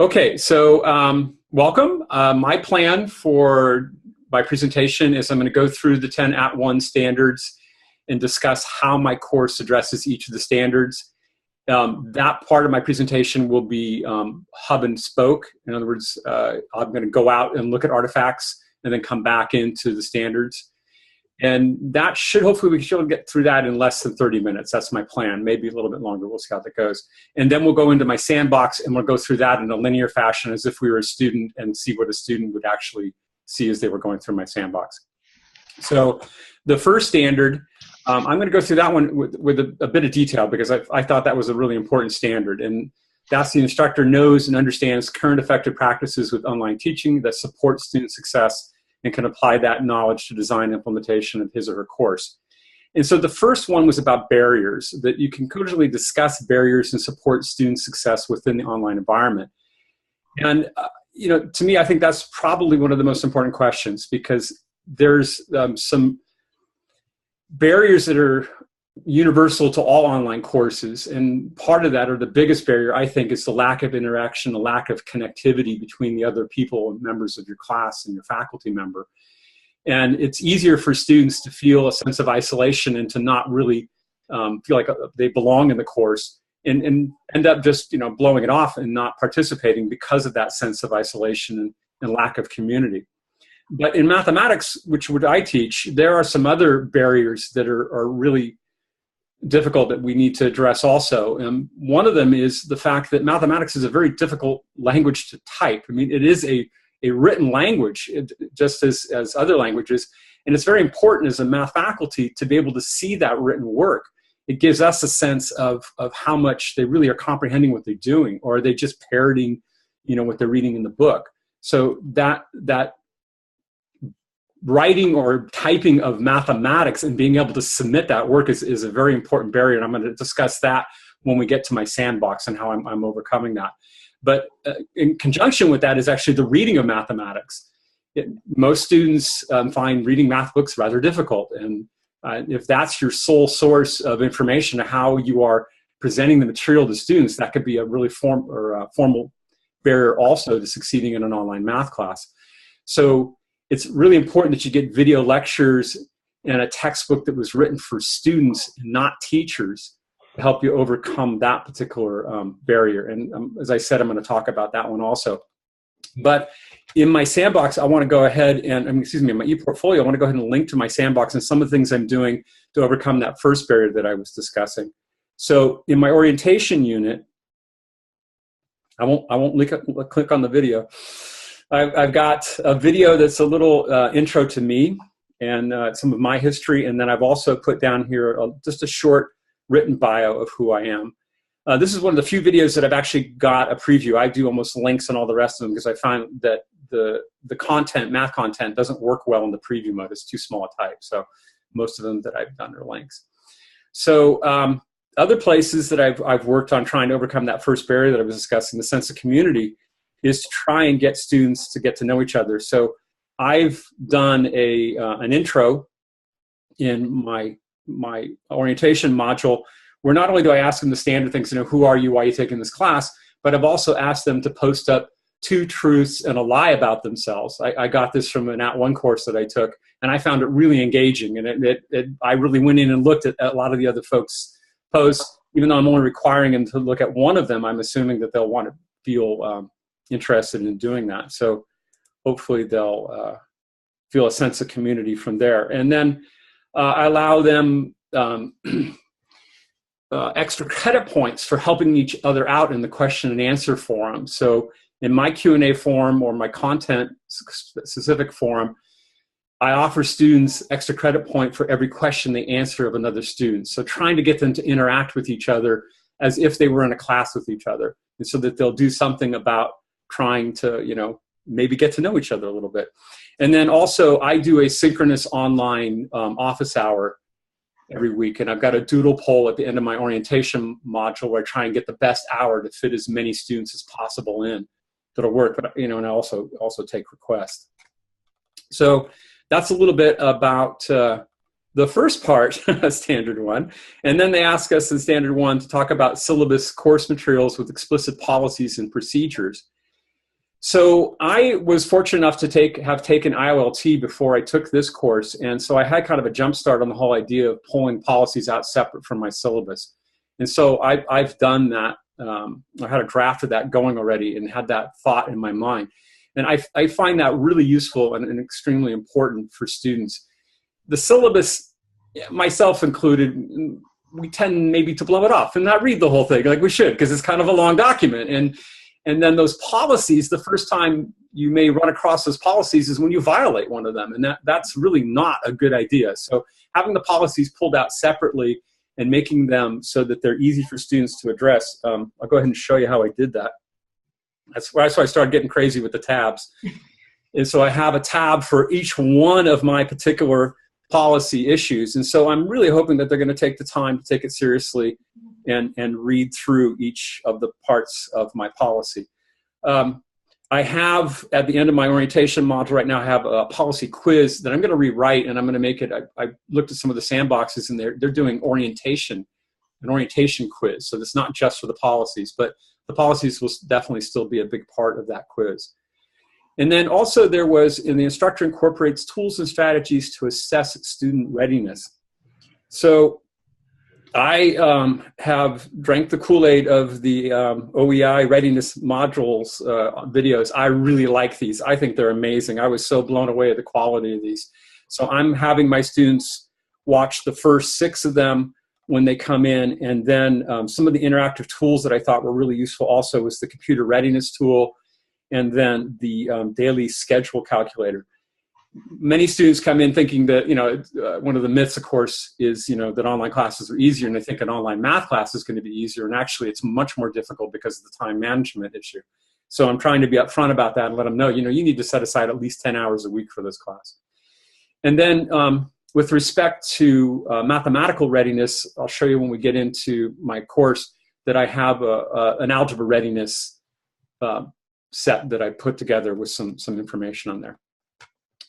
Okay, so welcome. My plan for my presentation is I'm going to go through the 10 @1 standards and discuss how my course addresses each of the standards. That part of my presentation will be hub and spoke. In other words, I'm going to go out and look at artifacts and then come back into the standards. And that should, hopefully we should get through that in less than 30 minutes. That's my plan, maybe a little bit longer. We'll see how that goes. And then we'll go into my sandbox and we'll go through that in a linear fashion as if we were a student and see what a student would actually see as they were going through my sandbox. So the first standard, I'm going to go through that one with a bit of detail because I thought that was a really important standard. And that's the instructor knows and understands current effective practices with online teaching that support student success and can apply that knowledge to design implementation of his or her course. And so the first one was about barriers, that you can cogently discuss barriers and support student success within the online environment. And you know, to me, I think that's probably one of the most important questions because there's some barriers that are universal to all online courses. And part of that, or the biggest barrier, I think, is the lack of interaction, the lack of connectivity between the other people and members of your class and your faculty member. And it's easier for students to feel a sense of isolation and to not really feel like they belong in the course and end up just, you know, blowing it off and not participating because of that sense of isolation and lack of community. But in mathematics, which I teach, there are some other barriers that are really difficult that we need to address also. One of them is the fact that mathematics is a very difficult language to type. I mean, it is a written language, just as other languages, and it's very important as a math faculty to be able to see that written work. It gives us a sense of how much they really are comprehending what they're doing, or are they just parroting, you know, what they're reading in the book. So that writing or typing of mathematics and being able to submit that work is a very important barrier, and I'm going to discuss that when we get to my sandbox and how I'm overcoming that. But in conjunction with that is actually the reading of mathematics. Most students find reading math books rather difficult, and if that's your sole source of information of how you are presenting the material to students, that could be a really formal barrier also to succeeding in an online math class. So it's really important that you get video lectures and a textbook that was written for students and not teachers to help you overcome that particular barrier. And as I said, I'm going to talk about that one also. But in my sandbox, I want to go ahead and, in my ePortfolio, I want to go ahead and link to my sandbox and some of the things I'm doing to overcome that first barrier that I was discussing. So in my orientation unit, I won't click on the video. I've got a video that's a little intro to me and some of my history, and then I've also put down here just a short written bio of who I am. This is one of the few videos that I've actually got a preview. I do almost links and all the rest of them because I find that the content, math content, doesn't work well in the preview mode. It's too small a type, so most of them that I've done are links. So other places that I've worked on trying to overcome that first barrier that I was discussing, the sense of community, is to try and get students to get to know each other. So I've done an intro in my orientation module where not only do I ask them the standard things, you know, who are you, why are you taking this class, but I've also asked them to post up 2 truths and a lie about themselves. I got this from an @1 course that I took, and I found it really engaging. And I really went in and looked at a lot of the other folks' posts. Even though I'm only requiring them to look at one of them, I'm assuming that they'll want to feel interested in doing that. So hopefully they'll feel a sense of community from there. And then I allow them extra credit points for helping each other out in the question and answer forum. So in my Q&A forum or my content specific forum, I offer students extra credit point for every question they answer of another student. So trying to get them to interact with each other as if they were in a class with each other, and so that they'll do something about trying to, you know, maybe get to know each other a little bit. And then also I do a synchronous online office hour every week, and I've got a doodle poll at the end of my orientation module where I try and get the best hour to fit as many students as possible in that'll work. But, you know, and I also take requests. So that's a little bit about the first part, standard 1. And then they ask us in standard 1 to talk about syllabus course materials with explicit policies and procedures. So I was fortunate enough to have taken IOLT before I took this course, and so I had kind of a jump start on the whole idea of pulling policies out separate from my syllabus. And so I've done that. I had a draft of that going already and had that thought in my mind. And I find that really useful and extremely important for students. The syllabus, myself included, we tend maybe to blow it off and not read the whole thing like we should, because it's kind of a long document. And then those policies, the first time you may run across those policies is when you violate one of them. And that's really not a good idea. So having the policies pulled out separately and making them so that they're easy for students to address. I'll go ahead and show you how I did that. That's why I started getting crazy with the tabs. And so I have a tab for each one of my particular policy issues. And so I'm really hoping that they're going to take the time to take it seriously and read through each of the parts of my policy. I have, at the end of my orientation module right now, I have a policy quiz that I'm going to rewrite, and I'm going to make it, I looked at some of the sandboxes, and they're doing an orientation quiz. So it's not just for the policies, but the policies will definitely still be a big part of that quiz. And then also there was, in the instructor incorporates tools and strategies to assess student readiness. So I have drank the Kool-Aid of the OEI readiness modules videos. I really like these. I think they're amazing. I was so blown away at the quality of these. So I'm having my students watch the first 6 of them when they come in, and then some of the interactive tools that I thought were really useful also was the computer readiness tool, and then the daily schedule calculator. Many students come in thinking that, one of the myths, of course, is, that online classes are easier, and they think an online math class is going to be easier, and actually it's much more difficult because of the time management issue. So I'm trying to be upfront about that and let them know, you need to set aside at least 10 hours a week for this class. And then with respect to mathematical readiness, I'll show you when we get into my course that I have an algebra readiness set that I put together with some information on there.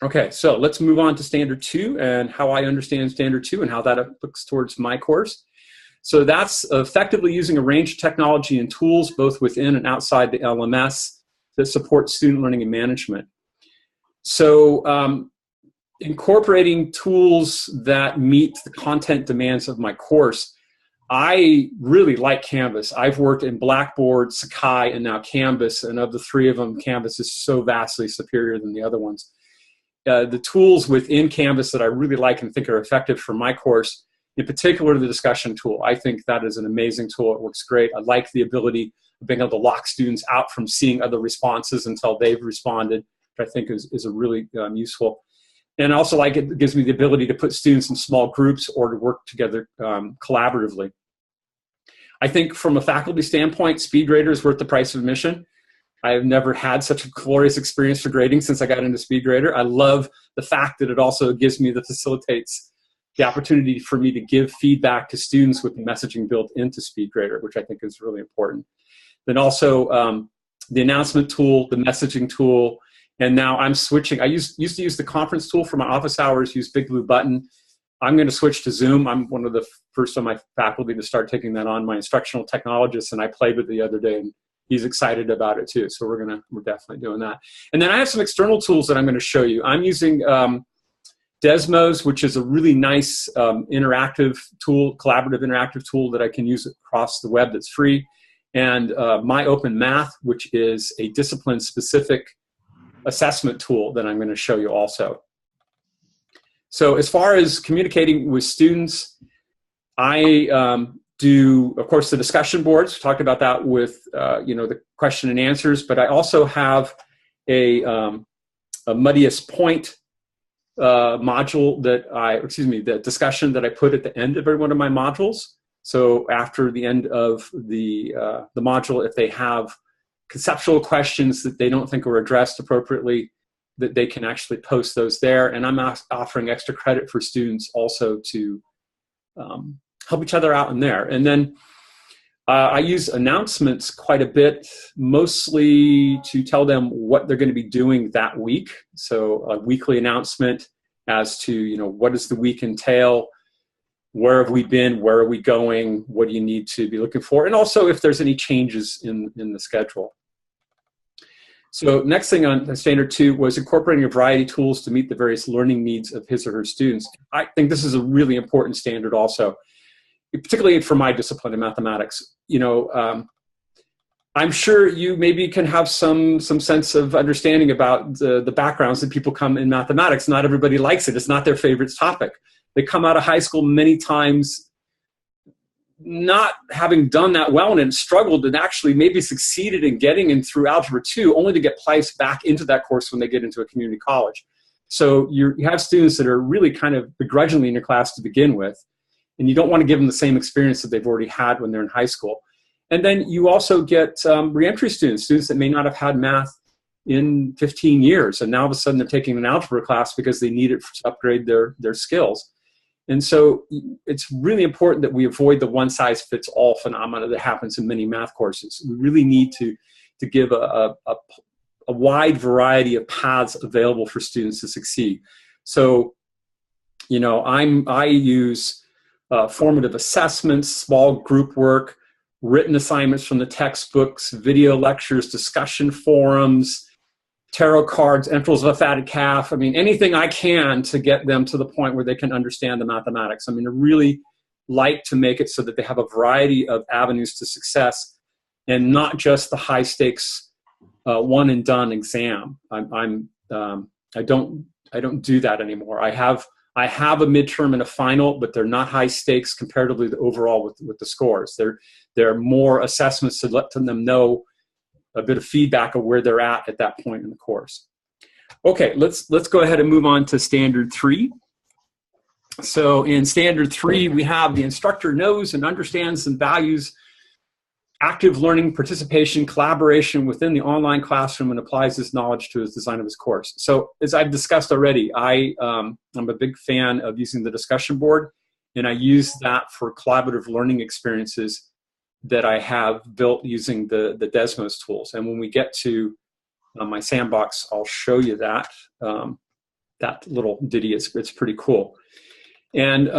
Okay, so let's move on to Standard 2 and how I understand Standard 2 and how that looks towards my course. So that's effectively using a range of technology and tools both within and outside the LMS that support student learning and management. So incorporating tools that meet the content demands of my course, I really like Canvas. I've worked in Blackboard, Sakai, and now Canvas, and of the 3 of them, Canvas is so vastly superior than the other ones. The tools within Canvas that I really like and think are effective for my course, in particular the discussion tool. I think that is an amazing tool. It works great. I like the ability of being able to lock students out from seeing other responses until they've responded, which I think is a really useful. And also like it gives me the ability to put students in small groups or to work together collaboratively. I think from a faculty standpoint, SpeedGrader is worth the price of admission. I have never had such a glorious experience for grading since I got into SpeedGrader. I love the fact that it also facilitates the opportunity for me to give feedback to students with the messaging built into SpeedGrader, which I think is really important. Then also the announcement tool, the messaging tool, and now I'm switching. I used to use the conference tool for my office hours, use Big Blue Button. I'm going to switch to Zoom. I'm one of the first on my faculty to start taking that on, my instructional technologist, and I played with it the other day, and he's excited about it too. So we're definitely doing that. And then I have some external tools that I'm going to show you. I'm using Desmos, which is a really nice interactive tool, collaborative interactive tool that I can use across the web that's free. And MyOpenMath, which is a discipline-specific assessment tool that I'm going to show you also. So as far as communicating with students, I do, of course, the discussion boards. We talked about that with, the question and answers, but I also have a Muddiest Point module the discussion that I put at the end of every one of my modules. So after the end of the module, if they have conceptual questions that they don't think were addressed appropriately, that they can actually post those there. And I'm offering extra credit for students also to help each other out in there. And then I use announcements quite a bit, mostly to tell them what they're going to be doing that week. So a weekly announcement as to, what does the week entail? Where have we been? Where are we going? What do you need to be looking for? And also if there's any changes in the schedule. So next thing on standard 2 was incorporating a variety of tools to meet the various learning needs of his or her students. I think this is a really important standard also, particularly for my discipline in mathematics. I'm sure you maybe can have some sense of understanding about the backgrounds that people come in mathematics. Not everybody likes it. It's not their favorite topic. They come out of high school many times not having done that well and struggled and actually maybe succeeded in getting in through Algebra 2 only to get placed back into that course when they get into a community college. So you have students that are really kind of begrudgingly in your class to begin with, and you don't want to give them the same experience that they've already had when they're in high school. And then you also get reentry students that may not have had math in 15 years, and now all of a sudden they're taking an algebra class because they need it to upgrade their skills. And so it's really important that we avoid the one-size-fits-all phenomena that happens in many math courses. We really need to give a wide variety of paths available for students to succeed. So, I use formative assessments, small group work, written assignments from the textbooks, video lectures, discussion forums, tarot cards, entrals of a fatted calf. I mean, anything I can to get them to the point where they can understand the mathematics. I really like to make it so that they have a variety of avenues to success and not just the high stakes one and done exam. I don't do that anymore. I have a midterm and a final, but they're not high stakes comparatively to overall with the scores. They're more assessments to let them know a bit of feedback of where they're at that point in the course. Okay, let's go ahead and move on to standard 3. So in standard 3, we have the instructor knows and understands and values active learning, participation, collaboration within the online classroom and applies this knowledge to his design of his course. So as I've discussed already, I'm a big fan of using the discussion board, and I use that for collaborative learning experiences that I have built using the Desmos tools. And when we get to my sandbox, I'll show you that. That little ditty, it's pretty cool. And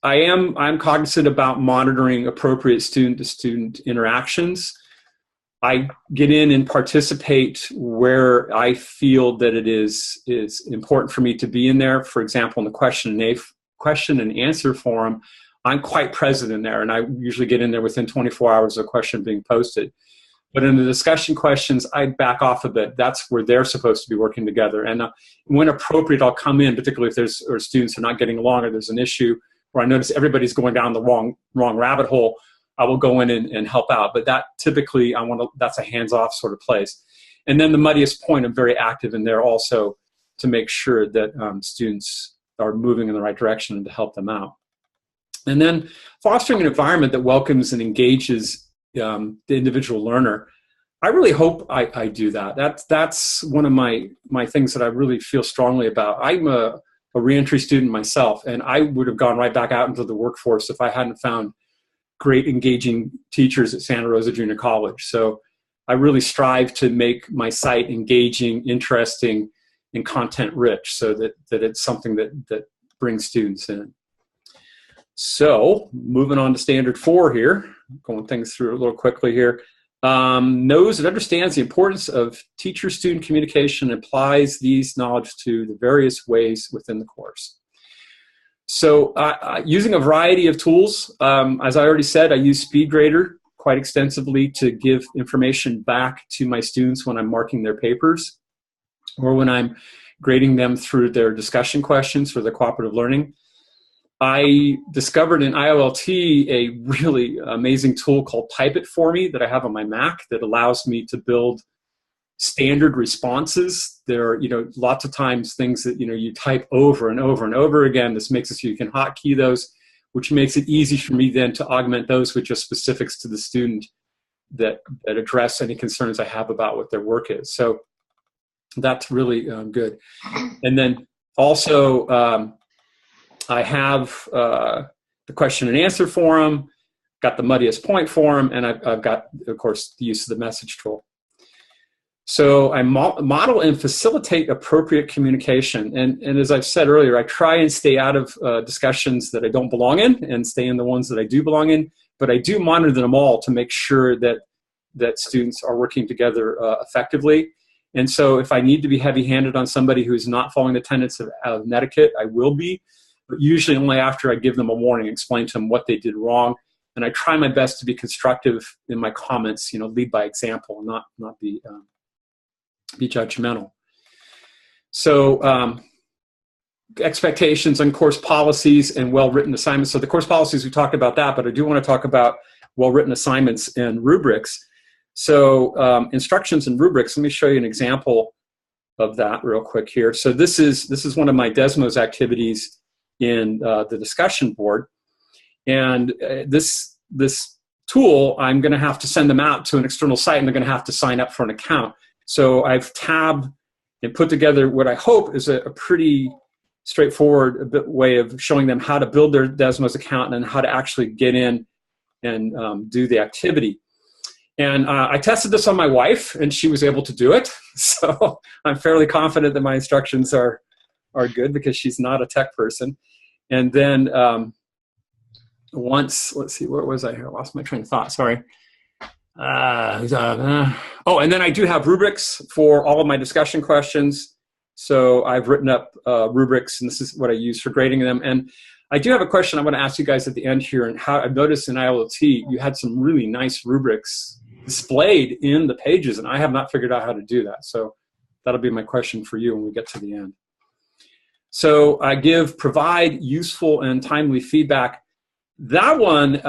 I'm cognizant about monitoring appropriate student-to-student interactions. I get in and participate where I feel that it is important for me to be in there. For example, in the question and answer forum, I'm quite present in there, and I usually get in there within 24 hours of a question being posted. But in the discussion questions, I back off a bit. That's where they're supposed to be working together. And when appropriate, I'll come in, particularly if students are not getting along or there's an issue where I notice everybody's going down the wrong rabbit hole. I will go in and help out. But that typically, that's a hands-off sort of place. And then the muddiest point, I'm very active in there also to make sure that students are moving in the right direction and to help them out. And then fostering an environment that welcomes and engages the individual learner. I really hope I do that. That's one of my things that I really feel strongly about. I'm a reentry student myself, and I would have gone right back out into the workforce if I hadn't found great engaging teachers at Santa Rosa Junior College. So I really strive to make my site engaging, interesting, and content rich so that it's something that brings students in. So moving on to standard 4 here, going things through a little quickly here. Knows and understands the importance of teacher-student communication and applies these knowledge to the various ways within the course. So using a variety of tools, as I already said, I use SpeedGrader quite extensively to give information back to my students when I'm marking their papers or when I'm grading them through their discussion questions for the cooperative learning. I discovered in IOLT a really amazing tool called Type It For Me that I have on my Mac that allows me to build standard responses. There are, lots of times things that, you type over and over and over again. This makes it so you can hotkey those, which makes it easy for me then to augment those with just specifics to the student that address any concerns I have about what their work is. So that's really good. And then also, I have the question and answer forum, got the muddiest point forum, and I've got, of course, the use of the message tool. So I model and facilitate appropriate communication. And as I've said earlier, I try and stay out of discussions that I don't belong in and stay in the ones that I do belong in, but I do monitor them all to make sure that that students are working together effectively. And so if I need to be heavy-handed on somebody who's not following the tenets of netiquette, I will be, but usually only after I give them a warning, explain to them what they did wrong. And I try my best to be constructive in my comments, lead by example, not be judgmental. So expectations on course policies and well-written assignments. So the course policies, we talked about that, but I do want to talk about well-written assignments and rubrics. So instructions and rubrics, let me show you an example of that real quick here. So this is one of my Desmos activities in the discussion board. And this tool, I'm going to have to send them out to an external site, and they're going to have to sign up for an account. So I've tabbed and put together what I hope is a pretty straightforward way of showing them how to build their Desmos account and how to actually get in and do the activity. And I tested this on my wife, and she was able to do it. So I'm fairly confident that my instructions are good because she's not a tech person. And then once, let's see, where was I here? I lost my train of thought, sorry. Oh, and then I do have rubrics for all of my discussion questions. So I've written up rubrics, and this is what I use for grading them. And I do have a question I want to ask you guys at the end here. And how I've noticed in ILOT, you had some really nice rubrics displayed in the pages, and I have not figured out how to do that. So that'll be my question for you when we get to the end. So I provide useful and timely feedback. That one,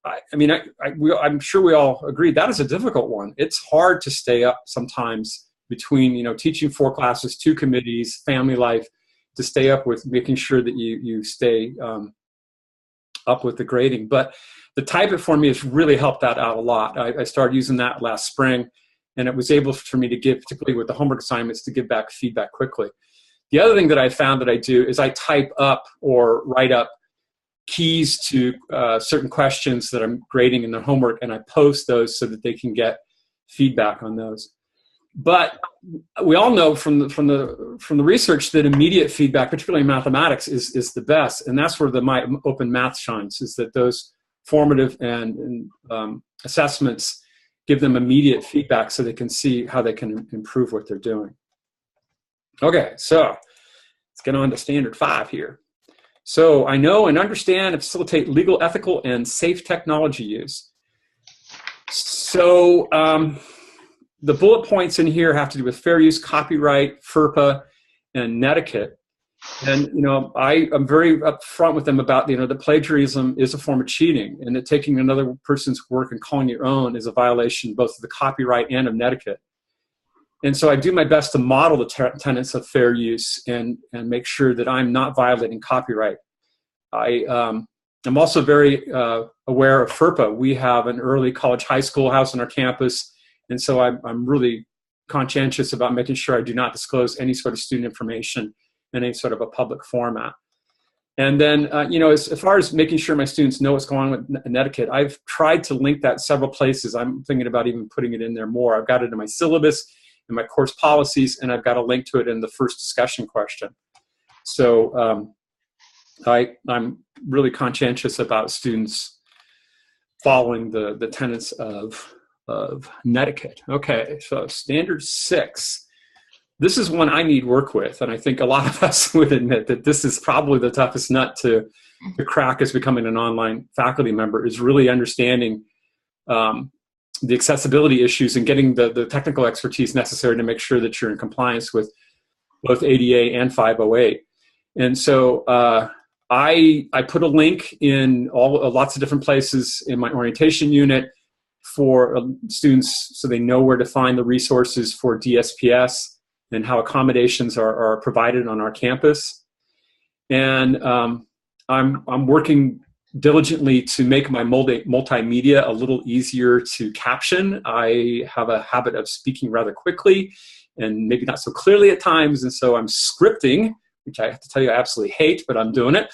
I'm sure we all agree that is a difficult one. It's hard to stay up sometimes between, teaching 4 classes, 2 committees, family life, to stay up with making sure that you stay up with the grading. But the Type It for me has really helped that out a lot. I started using that last spring, and it was able for me to give, particularly with the homework assignments, to give back feedback quickly. The other thing that I found that I do is I type up or write up keys to certain questions that I'm grading in their homework, and I post those so that they can get feedback on those. But we all know from the research that immediate feedback, particularly in mathematics, is the best, and that's where my open math shines. Is that those formative and assessments give them immediate feedback so they can see how they can improve what they're doing. Okay, so let's get on to standard 5 here. So I know and understand and facilitate legal, ethical, and safe technology use. So the bullet points in here have to do with fair use, copyright, FERPA, and netiquette. And I'm very upfront with them about that plagiarism is a form of cheating, and that taking another person's work and calling your own is a violation both of the copyright and of netiquette. And so I do my best to model the tenets of fair use and make sure that I'm not violating copyright. I'm also very aware of FERPA. We have an early college high school house on our campus, and so I'm really conscientious about making sure I do not disclose any sort of student information in any sort of a public format. And then, as far as making sure my students know what's going on with netiquette, I've tried to link that several places. I'm thinking about even putting it in there more. I've got it in my syllabus, in my course policies, and I've got a link to it in the first discussion question. So I'm really conscientious about students following the tenets of netiquette. Okay, so standard 6. This is one I need work with, and I think a lot of us would admit that this is probably the toughest nut to crack as becoming an online faculty member, is really understanding the accessibility issues and getting the technical expertise necessary to make sure that you're in compliance with both ADA and 508. And so I put a link in lots of different places in my orientation unit for students so they know where to find the resources for DSPS and how accommodations are provided on our campus. And I'm working diligently to make my multimedia a little easier to caption. I have a habit of speaking rather quickly and maybe not so clearly at times, and so I'm scripting, which I have to tell you I absolutely hate, but I'm doing it.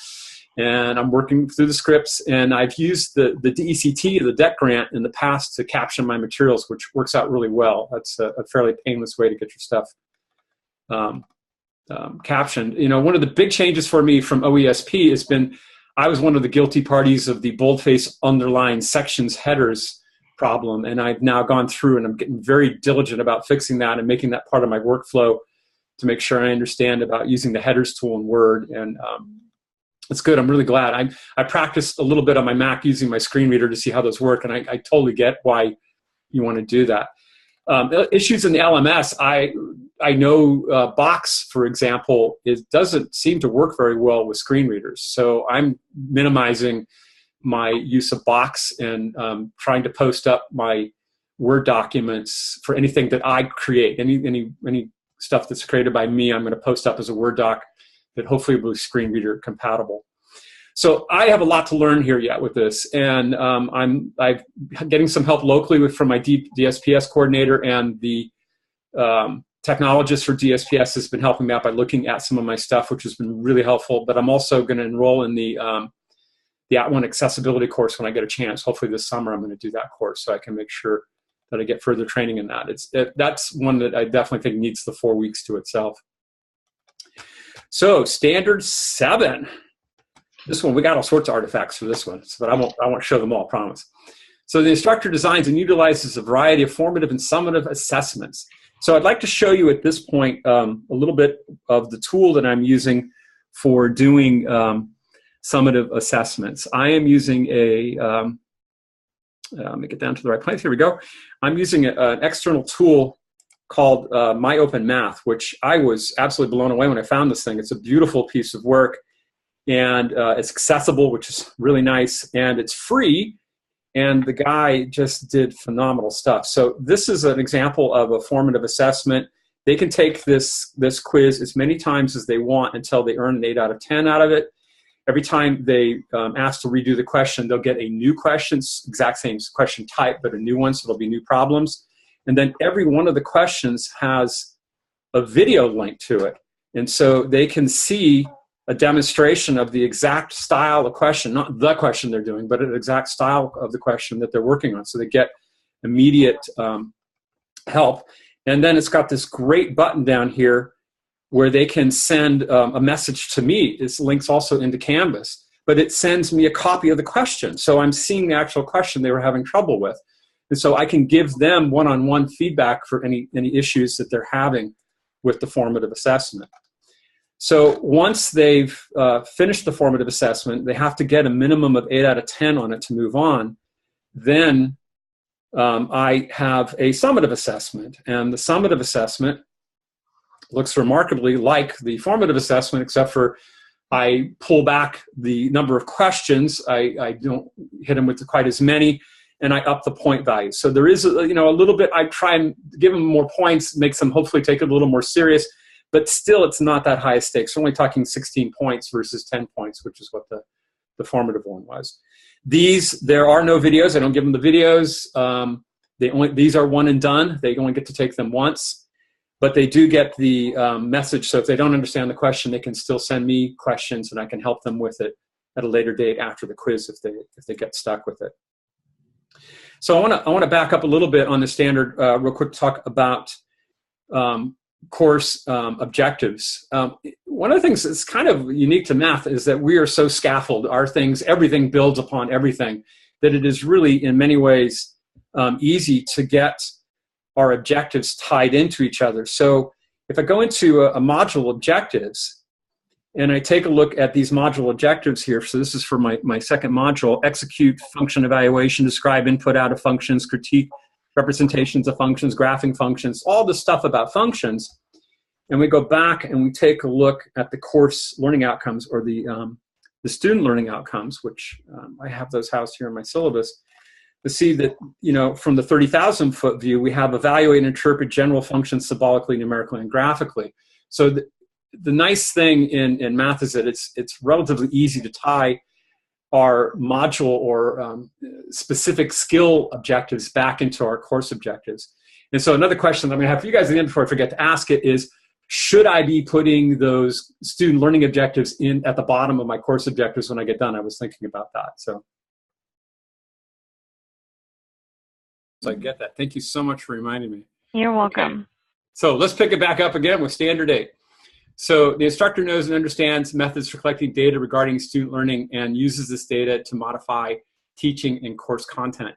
And I'm working through the scripts, and I've used the DECT, the DEC grant, in the past to caption my materials, which works out really well. That's a fairly painless way to get your stuff captioned. One of the big changes for me from OESP has been I was one of the guilty parties of the boldface underlined sections headers problem, and I've now gone through and I'm getting very diligent about fixing that and making that part of my workflow to make sure I understand about using the headers tool in Word. And it's good. I'm really glad. I practiced a little bit on my Mac using my screen reader to see how those work, and I totally get why you want to do that. Issues in the LMS, I know Box, for example, doesn't seem to work very well with screen readers. So I'm minimizing my use of Box and trying to post up my Word documents for anything that I create. Any stuff that's created by me, I'm going to post up as a Word doc that hopefully will be screen reader compatible. So I have a lot to learn here yet with this, and I'm getting some help locally from my DSPS coordinator, and the technologist for DSPS has been helping me out by looking at some of my stuff, which has been really helpful. But I'm also going to enroll in the @ONE accessibility course when I get a chance. Hopefully this summer I'm going to do that course so I can make sure that I get further training in that. That's one that I definitely think needs the 4 weeks to itself. So standard 7. This one, we got all sorts of artifacts for this one, but I won't show them all, promise. So the instructor designs and utilizes a variety of formative and summative assessments. So I'd like to show you at this point a little bit of the tool that I'm using for doing summative assessments. I am using let me get down to the right place. Here we go. I'm using an external tool called MyOpenMath, which I was absolutely blown away when I found this thing. It's a beautiful piece of work, and it's accessible, which is really nice, and it's free, and the guy just did phenomenal stuff. So this is an example of a formative assessment. They can take this quiz as many times as they want until they earn an 8 out of 10 out of it. Every time they ask to redo the question, they'll get a new question, exact same question type, but a new one, so there'll be new problems. And then every one of the questions has a video link to it. And so they can see a demonstration of the exact style of question, not the question they're doing, but an exact style of the question that they're working on. So they get immediate help. And then it's got this great button down here where they can send a message to me. This links also into Canvas, but it sends me a copy of the question. So I'm seeing the actual question they were having trouble with. And so I can give them one-on-one feedback for any issues that they're having with the formative assessment. So once they've finished the formative assessment, they have to get a minimum of 8 out of 10 on it to move on. Then I have a summative assessment, and the summative assessment looks remarkably like the formative assessment, except for I pull back the number of questions. I don't hit them with quite as many, and I up the point value. So there is a little bit, I try and give them more points, makes them hopefully take it a little more serious, but still it's not that high stakes. We're only talking 16 points versus 10 points, which is what the formative one was. There are no videos. I don't give them the videos. These are one and done. They only get to take them once. But they do get the message, so if they don't understand the question, they can still send me questions, and I can help them with it at a later date after the quiz if they get stuck with it. So I want to back up a little bit on the standard real quick, talk about course objectives. One of the things that's kind of unique to math is that we are so scaffolded. Everything builds upon everything, that it is really in many ways easy to get our objectives tied into each other. So if I go into a module objectives and I take a look at these module objectives here, so this is for my second module, execute function evaluation, describe input out of functions, critique representations of functions, graphing functions, all the stuff about functions. And we go back and we take a look at the course learning outcomes, or the student learning outcomes, which I have those housed here in my syllabus, to see that, from the 30,000-foot view, we have evaluate and interpret general functions symbolically, numerically, and graphically. So the nice thing in math is that it's relatively easy to tie our module or specific skill objectives back into our course objectives. And so another question that I'm going to have for you guys at the end before I forget to ask it is, should I be putting those student learning objectives in at the bottom of my course objectives when I get done? I was thinking about that. So I get that. Thank you so much for reminding me. You're welcome. Okay. So let's pick it back up again with standard 8. So the instructor knows and understands methods for collecting data regarding student learning and uses this data to modify teaching and course content.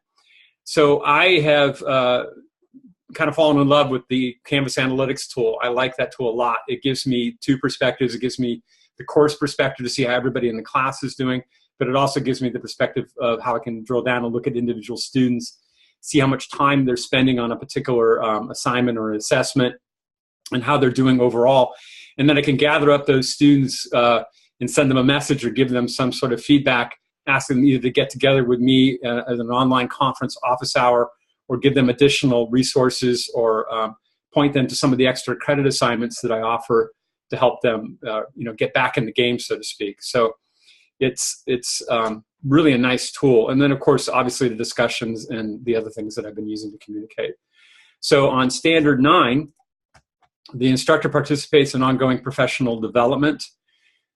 So I have kind of fallen in love with the Canvas Analytics tool. I like that tool a lot. It gives me two perspectives. It gives me the course perspective to see how everybody in the class is doing, but it also gives me the perspective of how I can drill down and look at individual students, see how much time they're spending on a particular assignment or assessment, and how they're doing overall. And then I can gather up those students and send them a message or give them some sort of feedback, ask them either to get together with me at an online conference office hour, or give them additional resources, or point them to some of the extra credit assignments that I offer to help them get back in the game, so to speak. So it's really a nice tool. And then, of course, obviously the discussions and the other things that I've been using to communicate. So on Standard 9, the instructor participates in ongoing professional development,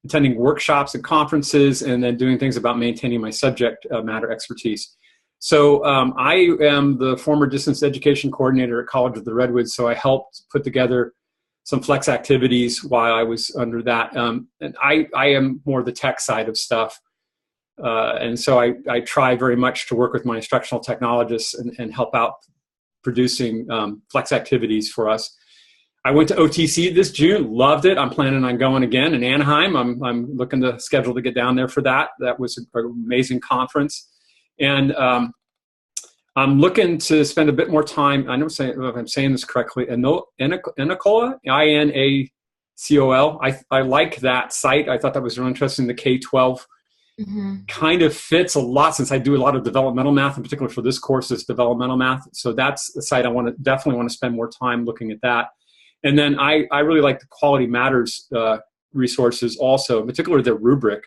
attending workshops and conferences, and then doing things about maintaining my subject matter expertise. So I am the former distance education coordinator at College of the Redwoods, so I helped put together some flex activities while I was under that. And I am more the tech side of stuff. And so I try very much to work with my instructional technologists and help out producing flex activities for us. I went to OTC this June, loved it. I'm planning on going again in Anaheim. I'm looking to schedule to get down there for that. That was an amazing conference. And I'm looking to spend a bit more time. I don't know if I'm saying this correctly. Inacol, INACOL. I like that site. I thought that was really interesting. The K-12 kind of fits a lot, since I do a lot of developmental math, in particular for this course, is developmental math. So that's the site I definitely want to spend more time looking at that. And then I really like the Quality Matters resources also, in particular their rubric.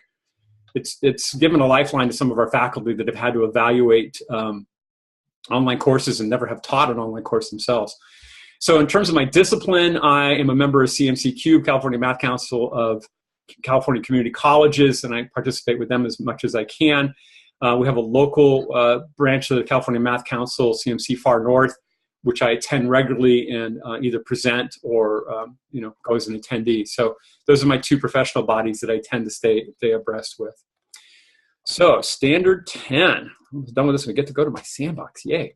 It's given a lifeline to some of our faculty that have had to evaluate online courses and never have taught an online course themselves. So in terms of my discipline, I am a member of CMC-CUBE, California Math Council of California Community Colleges, and I participate with them as much as I can. We have a local branch of the California Math Council, CMC Far North, which I attend regularly and either present or go as an attendee. So those are my two professional bodies that I tend to stay abreast with. So Standard 10, I'm done with this. We get to go to my sandbox, yay.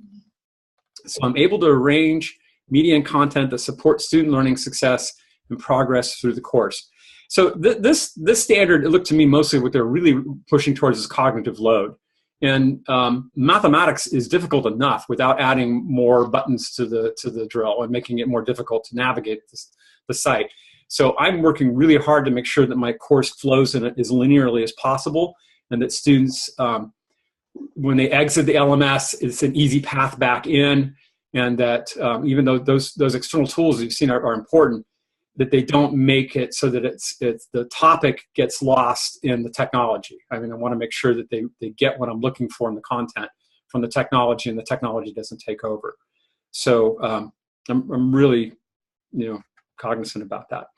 So I'm able to arrange media and content that support student learning success and progress through the course. So this standard, it looked to me mostly what they're really pushing towards is cognitive load. And mathematics is difficult enough without adding more buttons to the drill and making it more difficult to navigate the site. So I'm working really hard to make sure that my course flows in it as linearly as possible, and that students, when they exit the LMS, it's an easy path back in, and that even though those external tools you've seen are important, that they don't make it so that it's the topic gets lost in the technology. I mean, I want to make sure that they get what I'm looking for in the content from the technology, and the technology doesn't take over. So I'm really, cognizant about that.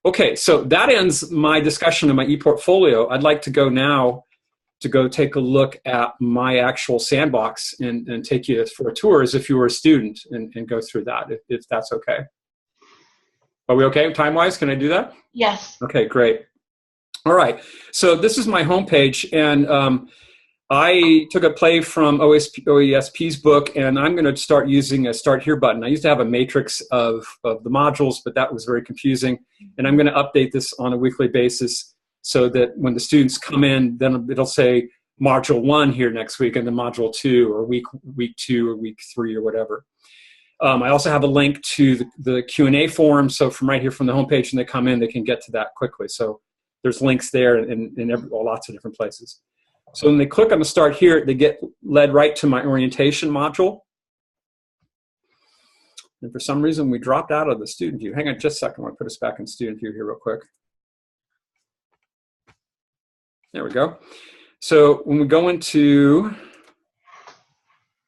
Okay, so that ends my discussion of my ePortfolio. I'd like to go now to go take a look at my actual sandbox and take you for a tour as if you were a student and go through that, if that's okay. Are we okay time-wise? Can I do that? Yes. Okay, great. All right. So this is my homepage, and I took a play from OESP's book, and I'm going to start using a Start Here button. I used to have a matrix of the modules, but that was very confusing, and I'm going to update this on a weekly basis so that when the students come in, then it'll say Module 1 here next week, and then Module 2, or week 2, or week 3, or whatever. I also have a link to the Q&A forum, so from right here from the homepage, when they come in, they can get to that quickly. So there's links there in lots of different places. So when they click on the Start Here, they get led right to my orientation module. And for some reason, we dropped out of the student view. Hang on just a second. I want to put us back in student view here real quick. There we go. So when we go into...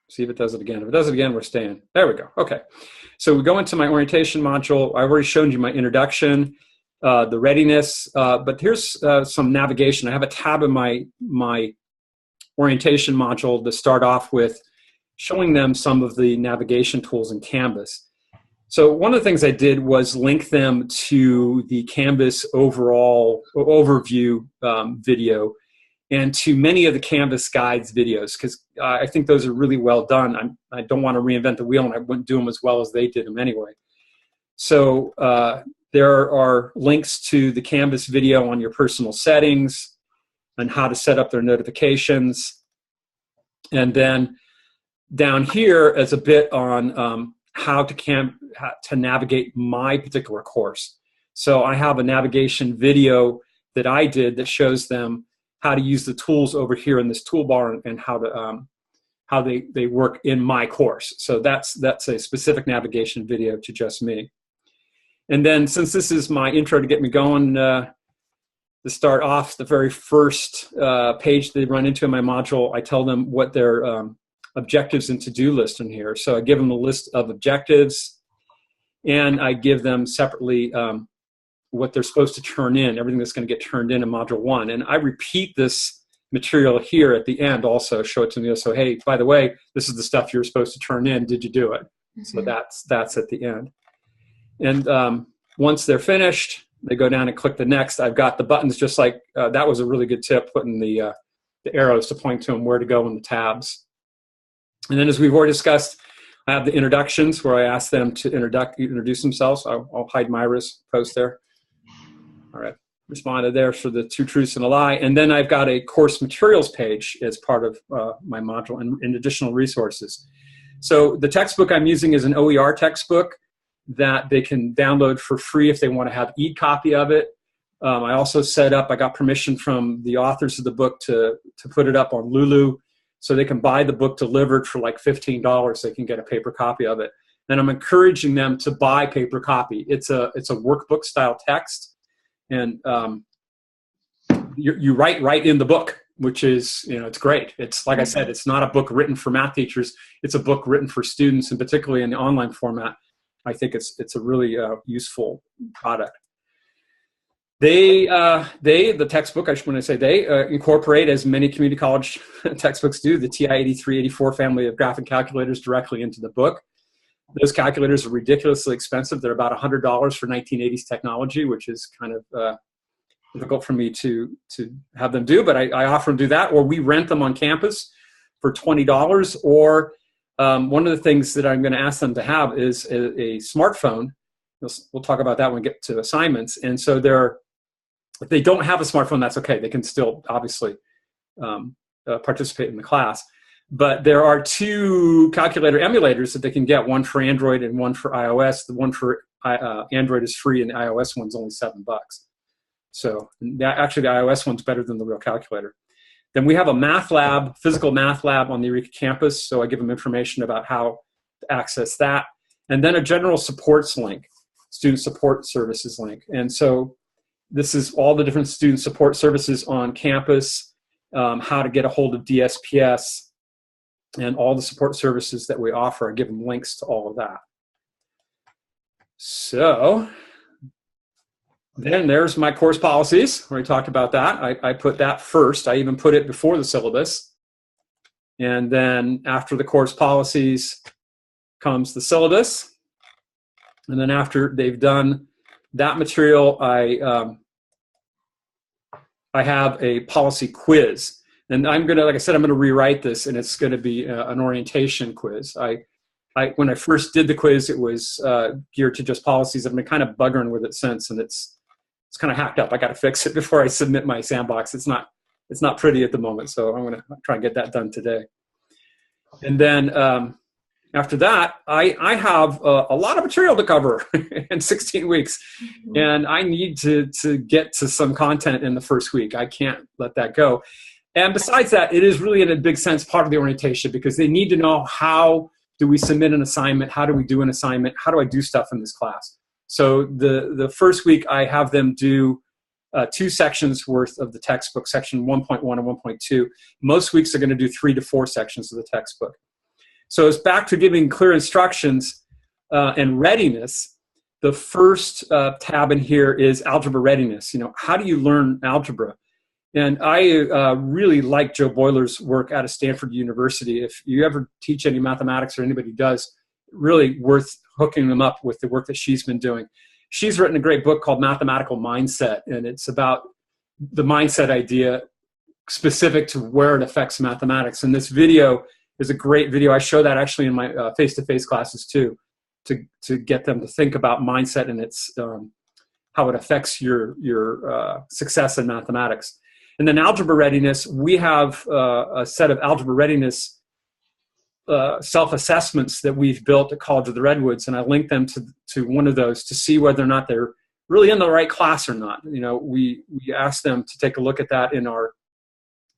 see if it does it again. If it does it again, we're staying. There we go. Okay. So we go into my orientation module. I've already shown you my introduction, the readiness, but here's some navigation. I have a tab in my orientation module to start off with, showing them some of the navigation tools in Canvas. So one of the things I did was link them to the Canvas overall overview video. and to many of the Canvas Guides videos, because I think those are really well done. I don't want to reinvent the wheel, and I wouldn't do them as well as they did them anyway. So there are links to the Canvas video on your personal settings and how to set up their notifications. And then down here is a bit on how to navigate my particular course. So I have a navigation video that I did that shows them how to use the tools over here in this toolbar and how they work in my course. So that's a specific navigation video to just me. And then, since this is my intro to get me going, to start off, the very first page they run into in my module, I tell them what their objectives and to-do list in here. So I give them a list of objectives, and I give them separately what they're supposed to turn in, everything that's going to get turned in Module 1. And I repeat this material here at the end also, show it to them. So, hey, by the way, this is the stuff you're supposed to turn in. Did you do it? Mm-hmm. So that's at the end. And once they're finished, they go down and click the next. I've got the buttons just like, that was a really good tip, putting the arrows to point to them where to go in the tabs. And then, as we've already discussed, I have the introductions where I ask them to introduce themselves. I'll hide Myra's post there. All right, responded there for the 2 truths and a lie. And then I've got a course materials page as part of my module and additional resources. So the textbook I'm using is an OER textbook that they can download for free if they want to have e-copy of it. I also I got permission from the authors of the book to put it up on Lulu, so they can buy the book delivered for like $15. They can get a paper copy of it. And I'm encouraging them to buy paper copy. It's a workbook style text, and you write right in the book, which is, it's great. It's like I said, it's not a book written for math teachers. It's a book written for students, and particularly in the online format. I think it's a really useful product. The textbook, when I say they, incorporate, as many community college textbooks do, the TI 8384 family of graphic calculators directly into the book. Those calculators are ridiculously expensive. They're about $100 for 1980s technology, which is kind of difficult for me to have them do, but I offer them to do that, or we rent them on campus for $20, or one of the things that I'm going to ask them to have is a smartphone. We'll talk about that when we get to assignments. And so if they don't have a smartphone, that's okay. They can still obviously participate in the class. But there are 2 calculator emulators that they can get, one for Android and one for iOS. The one for Android is free, and the iOS one's only $7. So actually, the iOS one's better than the real calculator. Then we have a math lab, physical math lab on the Eureka campus, so I give them information about how to access that. And then a general supports link, student support services link. And so this is all the different student support services on campus, how to get a hold of DSPS, and all the support services that we offer. I give them links to all of that. So then there's my course policies, where I talked about that. I put that first. I even put it before the syllabus. And then after the course policies comes the syllabus. And then after they've done that material, I have a policy quiz. And I'm going to, like I said, I'm going to rewrite this, and it's going to be an orientation quiz. When I first did the quiz, it was geared to just policies. I've been kind of buggering with it since, and it's kind of hacked up. I got to fix it before I submit my sandbox. It's not pretty at the moment, so I'm going to try and get that done today. And then after that, I have a lot of material to cover in 16 weeks, and I need to get to some content in the first week. I can't let that go. And besides that, it is really, in a big sense, part of the orientation, because they need to know, how do we submit an assignment? How do we do an assignment? How do I do stuff in this class? So the first week, I have them do 2 sections worth of the textbook, section 1.1 and 1.2. Most weeks are going to do 3 to 4 sections of the textbook. So it's back to giving clear instructions and readiness. The first tab in here is algebra readiness. How do you learn algebra? And I really like Joe Boyler's work out of Stanford University. If you ever teach any mathematics, or anybody does, really worth hooking them up with the work that she's been doing. She's written a great book called Mathematical Mindset, and it's about the mindset idea specific to where it affects mathematics. And this video is a great video. I show that actually in my face-to-face classes too, to get them to think about mindset and its how it affects your success in mathematics. And then algebra readiness, we have a set of algebra readiness self-assessments that we've built at College of the Redwoods, and I link them to one of those to see whether or not they're really in the right class or not. You know, we ask them to take a look at that in our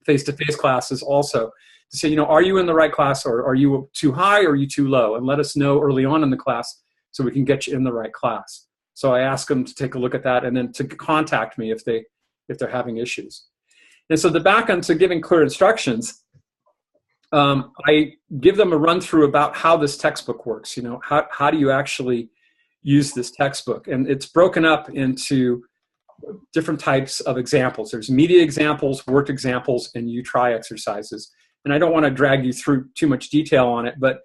face-to-face classes also, to say, you know, are you in the right class, or are you too high, or are you too low? And let us know early on in the class so we can get you in the right class. So I ask them to take a look at that and then to contact me if they're having issues. And so the back end to giving clear instructions, I give them a run through about how this textbook works. You know, how do you actually use this textbook? And it's broken up into different types of examples. There's media examples, work examples, and you try exercises. And I don't want to drag you through too much detail on it, but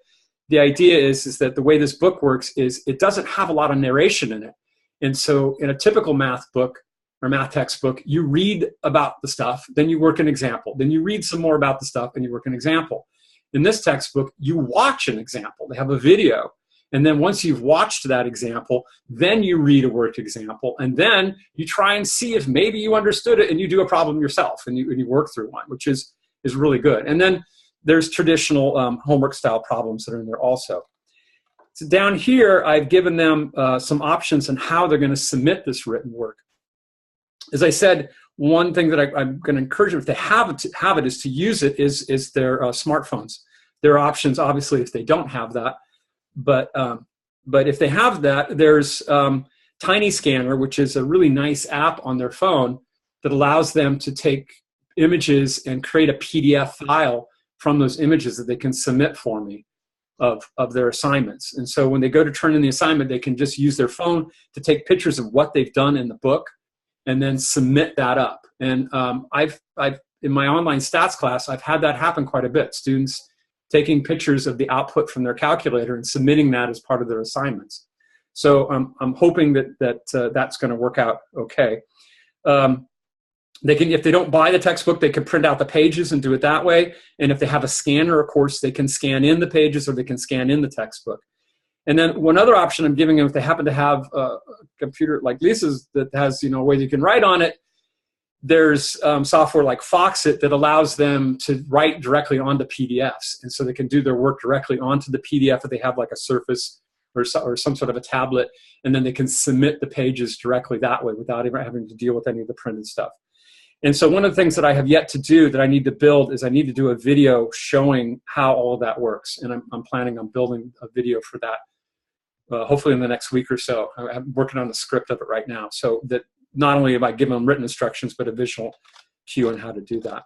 the idea is that the way this book works is it doesn't have a lot of narration in it. And so in a typical math book or math textbook, you read about the stuff, then you work an example, then you read some more about the stuff and you work an example. In this textbook, you watch an example. They have a video. And then once you've watched that example, then you read a worked example, and then you try and see if maybe you understood it, and you do a problem yourself, and you work through one, which is really good. And then there's traditional homework style problems that are in there also. So down here, I've given them some options on how they're going to submit this written work. As I said, one thing that I'm going to encourage them, if they have it, is to use it is their smartphones. There are options, obviously, if they don't have that. But if they have that, there's Tiny Scanner, which is a really nice app on their phone that allows them to take images and create a PDF file from those images that they can submit for me of their assignments. And so when they go to turn in the assignment, they can just use their phone to take pictures of what they've done in the book and then submit that up. And I've in my online stats class, I've had that happen quite a bit. Students taking pictures of the output from their calculator and submitting that as part of their assignments. So I'm hoping that that's going to work out okay. They can, if they don't buy the textbook, they can print out the pages and do it that way. And if they have a scanner, of course, they can scan in the pages or they can scan in the textbook. And then one other option I'm giving them, if they happen to have a computer like Lisa's that has, you know, a way you can write on it, there's software like Foxit that allows them to write directly onto PDFs. And so they can do their work directly onto the PDF if they have like a Surface or some sort of a tablet, and then they can submit the pages directly that way without even having to deal with any of the printed stuff. And so one of the things that I have yet to do that I need to build is I need to do a video showing how all of that works. And I'm planning on building a video for that, hopefully in the next week or so. I'm working on the script of it right now, so that not only have I given them written instructions, but a visual cue on how to do that.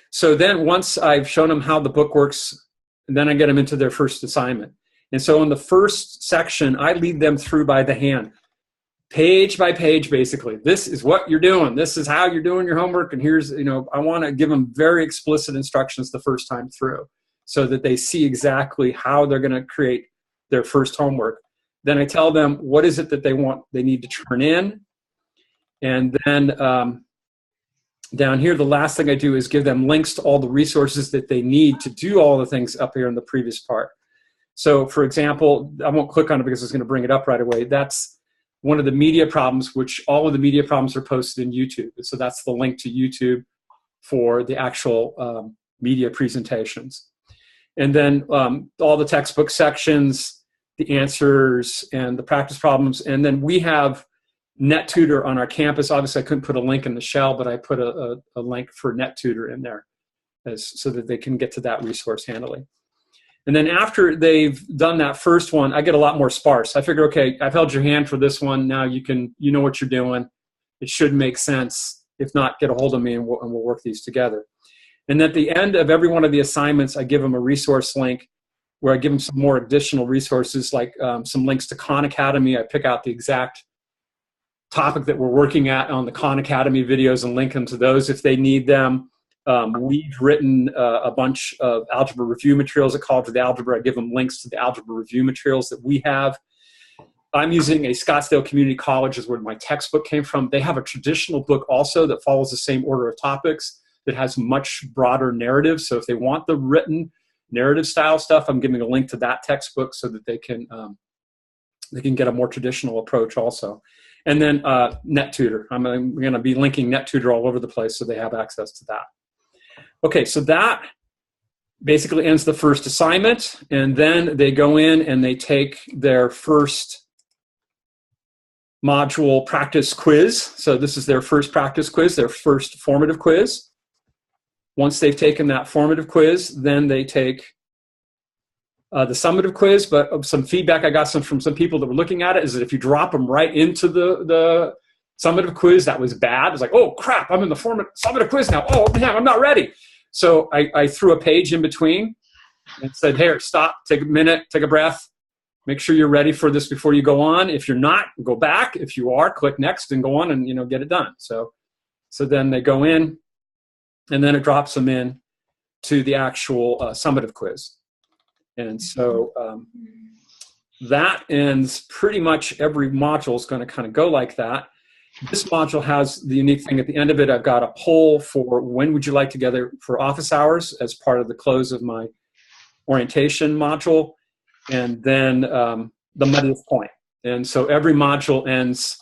So then once I've shown them how the book works, then I get them into their first assignment. And so in the first section, I lead them through by the hand, page by page, basically. This is what you're doing. This is how you're doing your homework. And here's, you know, I want to give them very explicit instructions the first time through so that they see exactly how they're going to create their first homework. Then I tell them what is it that they need to turn in. And then down here, the last thing I do is give them links to all the resources that they need to do all the things up here in the previous part. So for example, I won't click on it because it's going to bring it up right away. That's one of the media problems, which all of the media problems are posted in YouTube. So that's the link to YouTube for the actual media presentations. And then all the textbook sections, the answers, and the practice problems. And then we have NetTutor on our campus. Obviously, I couldn't put a link in the shell, but I put a link for NetTutor in there so that they can get to that resource handily. And then after they've done that first one, I get a lot more sparse. I figure, okay, I've held your hand for this one. Now you know what you're doing. It should make sense. If not, get a hold of me and we'll work these together. And at the end of every one of the assignments, I give them a resource link where I give them some more additional resources, like some links to Khan Academy. I pick out the exact topic that we're working at on the Khan Academy videos and link them to those if they need them. We've written a bunch of algebra review materials at College of the Algebra. I give them links to the algebra review materials that we have. I'm using a Scottsdale Community College is where my textbook came from. They have a traditional book also that follows the same order of topics that has much broader narrative. So if they want the written narrative style stuff, I'm giving a link to that textbook so that they can get a more traditional approach also. And then NetTutor. I'm going to be linking NetTutor all over the place so they have access to that. Okay, so that basically ends the first assignment, and then they go in and they take their first module practice quiz. So this is their first practice quiz, their first formative quiz. Once they've taken that formative quiz, then they take the summative quiz. But some feedback I got from some people that were looking at it is that if you drop them right into the summative quiz, that was bad. It's like, oh crap, I'm in the summative quiz now. Oh damn, I'm not ready. So I threw a page in between and said, here, stop, take a minute, take a breath. Make sure you're ready for this before you go on. If you're not, go back. If you are, click next and go on and get it done. So then they go in, and then it drops them in to the actual summative quiz. And so that ends pretty much every module is going to kind of go like that. This module has the unique thing at the end of it. I've got a poll for when would you like to gather for office hours as part of the close of my orientation module. And then the muddiest point. And so every module ends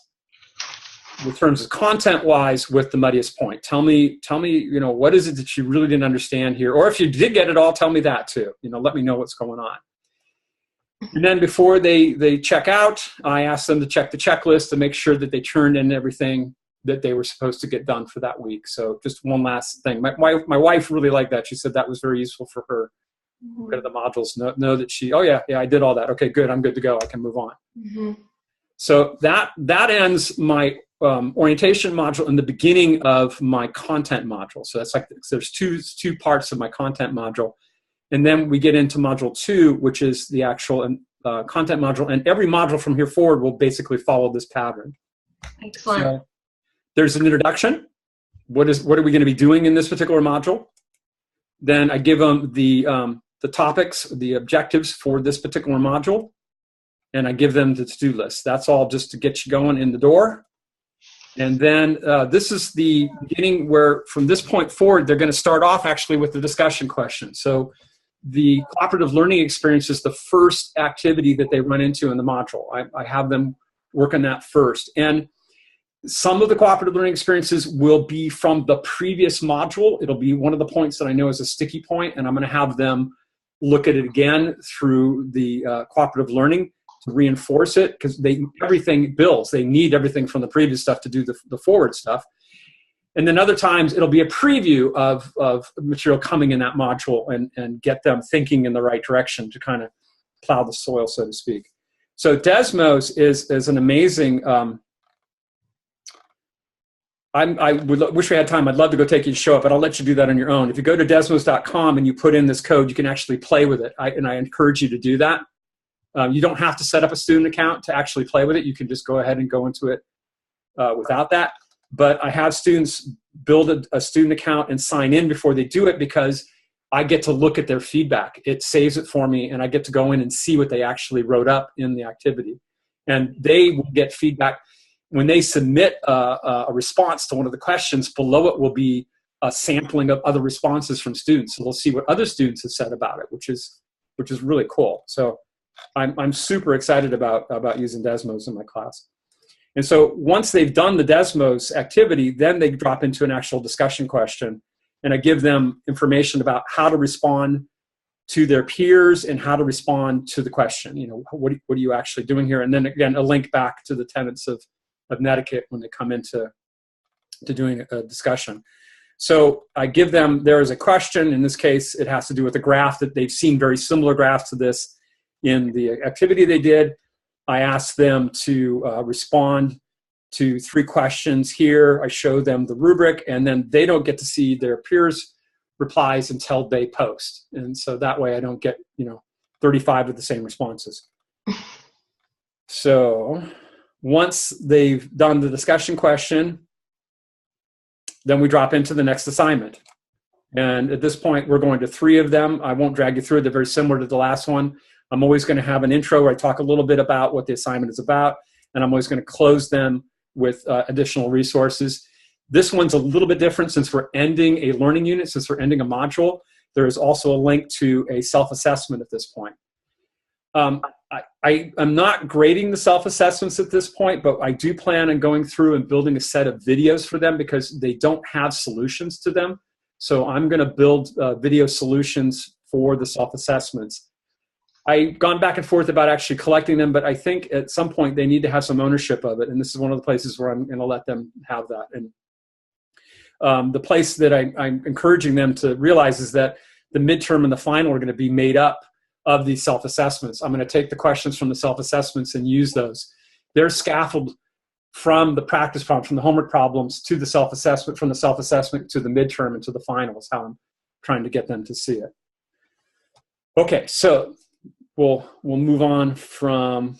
in terms of content-wise with the muddiest point. Tell me, what is it that you really didn't understand here? Or if you did get it all, tell me that too. Let me know what's going on. And then before they check out, I ask them to check the checklist to make sure that they turned in everything that they were supposed to get done for that week. So just one last thing. My wife really liked that. She said that was very useful for her. Go to the modules, know that oh yeah, I did all that. Okay, good, I'm good to go. I can move on. Mm-hmm. So that ends my orientation module and the beginning of my content module. So that's there's two parts of my content module. And then we get into module 2, which is the actual content module. And every module from here forward will basically follow this pattern. Excellent. So there's an introduction. What are we going to be doing in this particular module? Then I give them the topics, the objectives for this particular module, and I give them the to-do list. That's all just to get you going in the door. And then this is the beginning where from this point forward, they're going to start off actually with the discussion question. So the cooperative learning experience is the first activity that they run into in the module. I have them work on that first. And some of the cooperative learning experiences will be from the previous module. It'll be one of the points that I know is a sticky point, and I'm going to have them look at it again through the cooperative learning to reinforce it, because everything builds. They need everything from the previous stuff to do the forward stuff. And then other times it'll be a preview of material coming in that module and get them thinking in the right direction to kind of plow the soil, so to speak. So Desmos is an amazing, I wish we had time. I'd love to go take you to show it, but I'll let you do that on your own. If you go to desmos.com and you put in this code, you can actually play with it. And I encourage you to do that. You don't have to set up a student account to actually play with it. You can just go ahead and go into it without that. But I have students build a student account and sign in before they do it, because I get to look at their feedback. It saves it for me, and I get to go in and see what they actually wrote up in the activity. And they will get feedback. When they submit a response to one of the questions, below it will be a sampling of other responses from students. So we'll see what other students have said about it, which is really cool. So I'm super excited about using Desmos in my class. And so once they've done the Desmos activity, then they drop into an actual discussion question, and I give them information about how to respond to their peers and how to respond to the question. What are you actually doing here? And then again, a link back to the tenets of Netiquette when they come into doing a discussion. So I give them, there is a question. In this case, it has to do with a graph that they've seen very similar graphs to this in the activity they did. I ask them to respond to 3 questions here. I show them the rubric, and then they don't get to see their peers' replies until they post. And so that way I don't get, 35 of the same responses. So once they've done the discussion question, then we drop into the next assignment. And at this point, we're going to 3 of them. I won't drag you through it. They're very similar to the last one. I'm always going to have an intro where I talk a little bit about what the assignment is about, and I'm always going to close them with additional resources. This one's a little bit different since we're ending a learning unit, since we're ending a module. There is also a link to a self-assessment at this point. I'm not grading the self-assessments at this point, but I do plan on going through and building a set of videos for them because they don't have solutions to them. So I'm going to build video solutions for the self-assessments. I've gone back and forth about actually collecting them, but I think at some point they need to have some ownership of it. And this is one of the places where I'm going to let them have that. And the place that I'm encouraging them to realize is that the midterm and the final are going to be made up of these self-assessments. I'm going to take the questions from the self-assessments and use those. They're scaffolded from the practice problem, from the homework problems to the self-assessment, from the self-assessment to the midterm and to the final is how I'm trying to get them to see it. Okay, so we'll move on from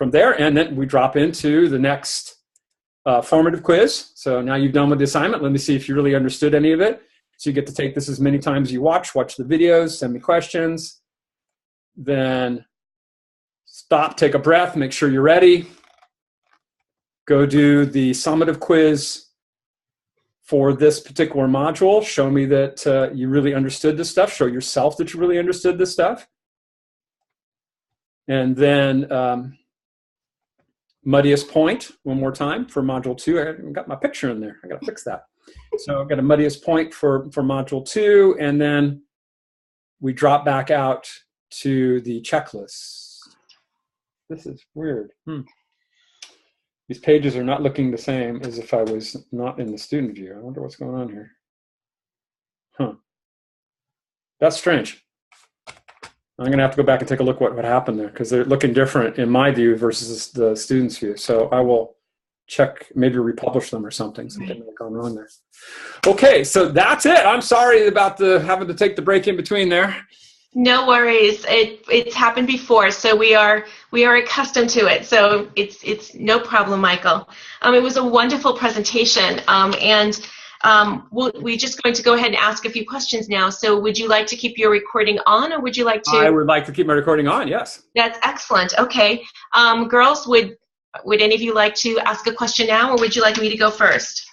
there, and then we drop into the next formative quiz. So now you've done with the assignment. Let me see if you really understood any of it. So you get to take this as many times as you watch the videos, send me questions. Then stop, take a breath, make sure you're ready. Go do the summative quiz for this particular module. Show me that you really understood this stuff. Show yourself that you really understood this stuff. And then muddiest point one more time for module 2. I haven't got my picture in there. I got to fix that. So I've got a muddiest point for module 2, and then we drop back out to the checklist. This is weird. These pages are not looking the same as if I was not in the student view. I wonder what's going on here. That's strange. I'm going to have to go back and take a look what happened there because they're looking different in my view versus the student's view. So I will check, maybe republish them or something. Something might have gone wrong there. Okay, so that's it. I'm sorry about having to take the break in between there. No worries. It's happened before, so we are accustomed to it. So it's no problem, Michael. It was a wonderful presentation, and we're just going to go ahead and ask a few questions now. So would you like to keep your recording on, or would you like to? I would like to keep my recording on. Yes. That's excellent. Okay, girls, would any of you like to ask a question now, or would you like me to go first?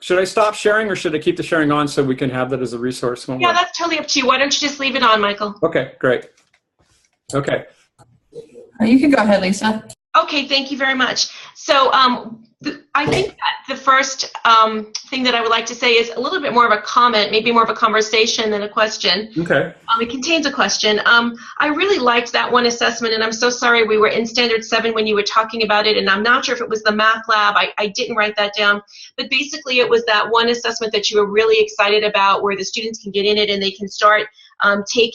Should I stop sharing or should I keep the sharing on so we can have that as a resource? Yeah, that's totally up to you. Why don't you just leave it on, Michael? Okay, great. Okay. You can go ahead, Lisa. Okay, thank you very much. So I think that the first thing that I would like to say is a little bit more of a comment, maybe more of a conversation than a question. Okay. It contains a question. I really liked that one assessment, and I'm so sorry we were in Standard 7 when you were talking about it, and I'm not sure if it was the math lab. I didn't write that down. But basically it was that one assessment that you were really excited about where the students can get in it and they can start they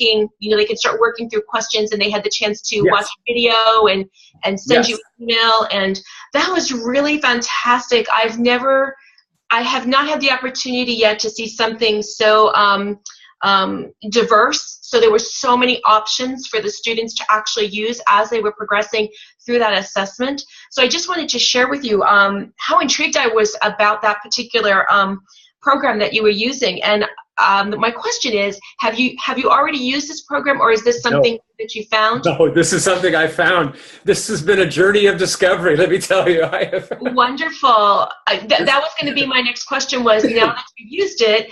can start working through questions, and they had the chance to watch video and send you an email, and that was really fantastic. I have not had the opportunity yet to see something so diverse. So there were so many options for the students to actually use as they were progressing through that assessment. So I just wanted to share with you how intrigued I was about that particular program that you were using. And my question is, have you already used this program, or is this something that you found? No, this is something I found. This has been a journey of discovery, let me tell you. Wonderful. That was going to be my next question, was now that you've used it,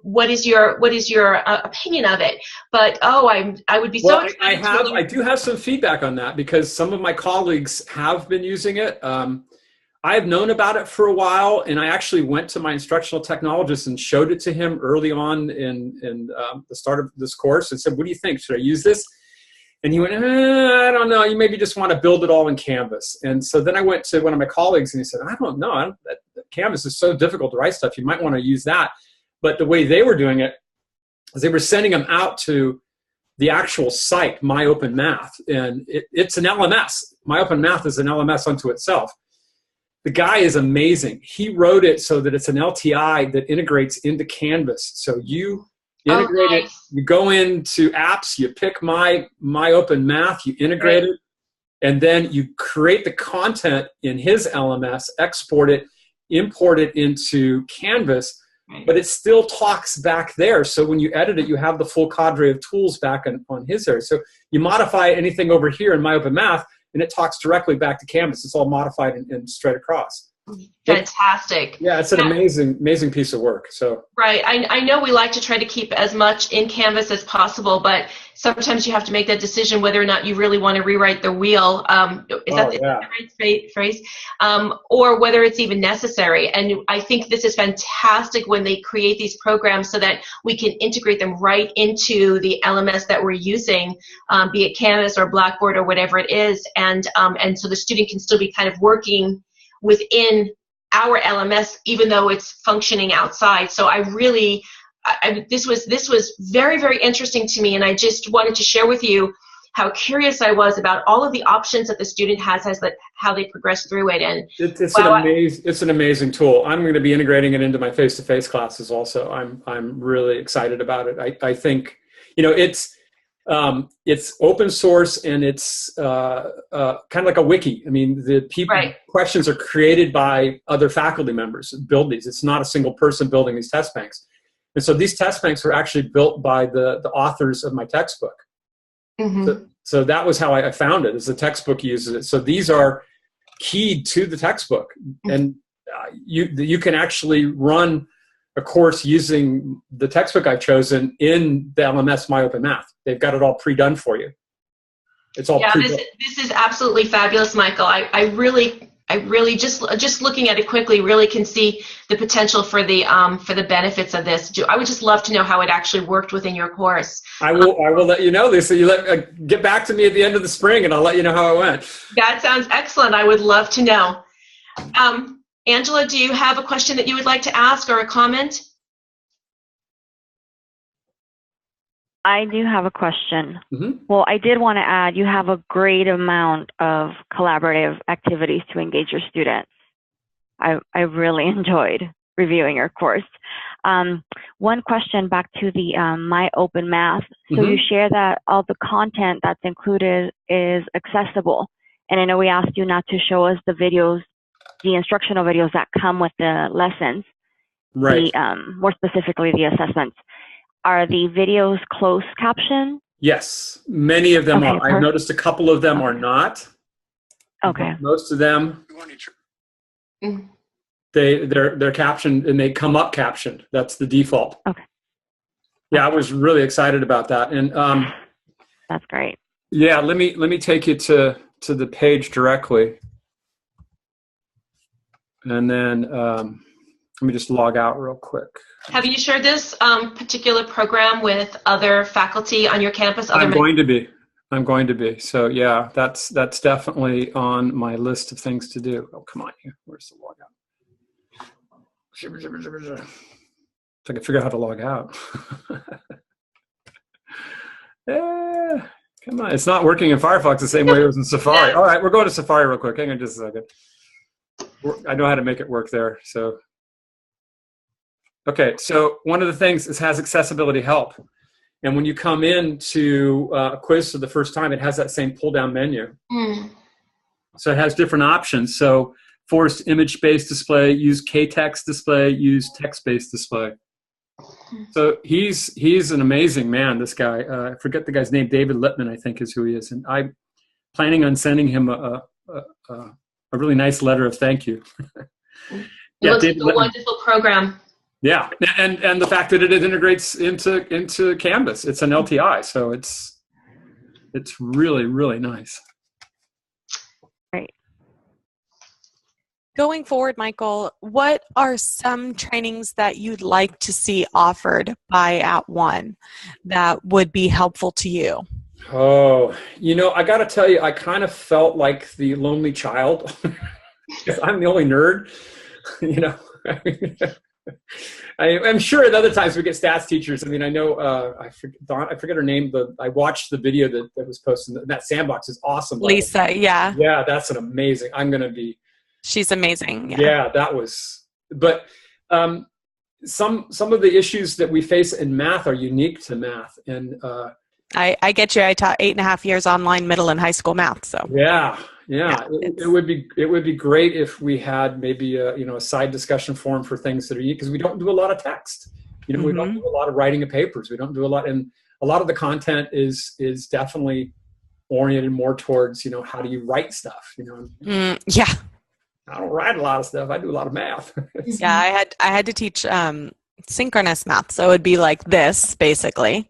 what is your opinion of it? But I would be so excited. I do have some feedback on that because some of my colleagues have been using it. I've known about it for a while, and I actually went to my instructional technologist and showed it to him early on in the start of this course and said, what do you think? Should I use this? And he went, I don't know. You maybe just want to build it all in Canvas. And so then I went to one of my colleagues, and he said, I don't know. Canvas is so difficult to write stuff. You might want to use that. But the way they were doing it is they were sending them out to the actual site, MyOpenMath. And it's an LMS. MyOpenMath is an LMS unto itself. The guy is amazing. He wrote it so that it's an LTI that integrates into Canvas. So you integrate it, you go into apps, you pick MyOpenMath, you integrate it, and then you create the content in his LMS, export it, import it into Canvas but it still talks back there. So when you edit it, you have the full cadre of tools back on his area. So you modify anything over here in MyOpenMath, and it talks directly back to Canvas. It's all modified and straight across. Fantastic. Yeah, it's an amazing piece of work. So right, I know we like to try to keep as much in Canvas as possible, but sometimes you have to make that decision whether or not you really want to rewrite the wheel. Is that the right phrase? Or whether it's even necessary. And I think this is fantastic when they create these programs so that we can integrate them right into the LMS that we're using, be it Canvas or Blackboard or whatever it is, and so the student can still be kind of working within our LMS, even though it's functioning outside. So this was very, very interesting to me, and I just wanted to share with you how curious I was about all of the options that the student has how they progress through it. And it's an amazing tool. I'm going to be integrating it into my face-to-face classes also. I'm really excited about it. I think, it's open source, and it's kind of like a wiki. I mean, the questions are created by other faculty members that build these. It's not a single person building these test banks. And so these test banks were actually built by the authors of my textbook. Mm-hmm. So that was how I found it, as the textbook uses it. So these are keyed to the textbook. Mm-hmm. And you can actually run a course using the textbook I've chosen in the LMS MyOpenMath. They've got it all pre-done for you. It's all this is absolutely fabulous, Michael. I really just looking at it quickly really can see the potential for the benefits of this. I would just love to know how it actually worked within your course. I will let you know, Lisa. You get back to me at the end of the spring, and I'll let you know how it went. That sounds excellent. I would love to know. Angela, do you have a question that you would like to ask or a comment? I do have a question. Mm-hmm. Well, I did want to add, you have a great amount of collaborative activities to engage your students. I really enjoyed reviewing your course. One question back to the MyOpenMath. So Mm-hmm. you share that all the content that's included is accessible. And I know we asked you not to show us the videos, the instructional videos that come with the lessons, right? More specifically, the assessments. Are the videos closed caption? Yes, many of them are. I've noticed a couple of them are not. Okay. Most of them, they're captioned, and they come up captioned. That's the default. Okay. Yeah, I was really excited about that, and that's great. Yeah, let me take you to the page directly. And then let me just log out real quick. Have you shared this particular program with other faculty on your campus? I'm going to be. So yeah, that's definitely on my list of things to do. Oh, come on here. Where's the log out? If I can figure out how to log out. Come on. It's not working in Firefox the same way it was in Safari. All right, we're going to Safari real quick. Hang on just a second. I know how to make it work there. So, okay. So one of the things is has accessibility help. And when you come into a quiz for the first time, it has that same pull-down menu. Mm. So it has different options. So forced image-based display, use K-text display, use text-based display. So he's an amazing man, this guy. I forget the guy's name. David Lippman, I think, is who he is. And I'm planning on sending him a really nice letter of thank you. Yeah, it's a wonderful program. Yeah, and the fact that it integrates into Canvas. It's an LTI, so it's really, really nice. Great. Going forward, Michael, what are some trainings that you'd like to see offered by @ONE that would be helpful to you? Oh, I got to tell you, I kind of felt like the lonely child. I'm the only nerd, I'm sure at other times we get stats teachers. I mean, I know, I forget her name, but I watched the video that was posted. That sandbox is awesome. Lisa, yeah. Yeah, that's an amazing. She's amazing. Yeah, that was. But some of the issues that we face in math are unique to math, and I get you. I taught 8.5 years online middle and high school math. So Yeah. it's- It would be great if we had maybe a side discussion forum for things that are, because we don't do a lot of text. We don't do a lot of writing of papers. We don't do a lot, and a lot of the content is definitely oriented more towards how do you write stuff. yeah. I don't write a lot of stuff. I do a lot of math. Yeah, I had to teach synchronous math, so it would be like this basically,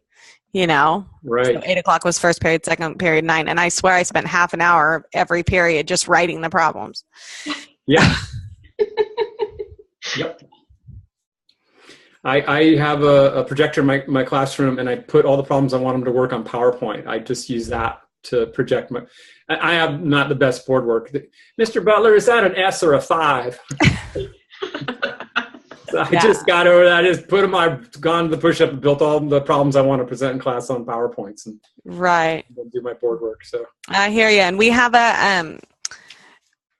Right. So 8 o'clock was first period, second period 9, and I swear I spent half an hour every period just writing the problems. Yeah. Yep. I have a projector in my classroom, and I put all the problems I want them to work on PowerPoint. I just use that to project my. I have not the best board work. Mr. Butler, is that an S or a 5? So I just got over that. I just put them. I've gone to the push-up and built all the problems I want to present in class on PowerPoints and Right. do my board work. So I hear you. And we have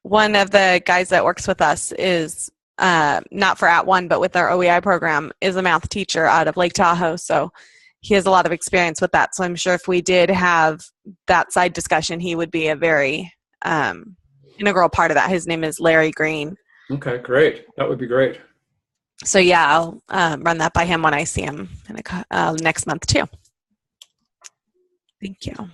one of the guys that works with us is not for @ONE, but with our OEI program, is a math teacher out of Lake Tahoe. So he has a lot of experience with that. So I'm sure if we did have that side discussion, he would be a very integral part of that. His name is Larry Green. okay, great. That would be great. So yeah, I'll run that by him when I see him in next month too. Thank you.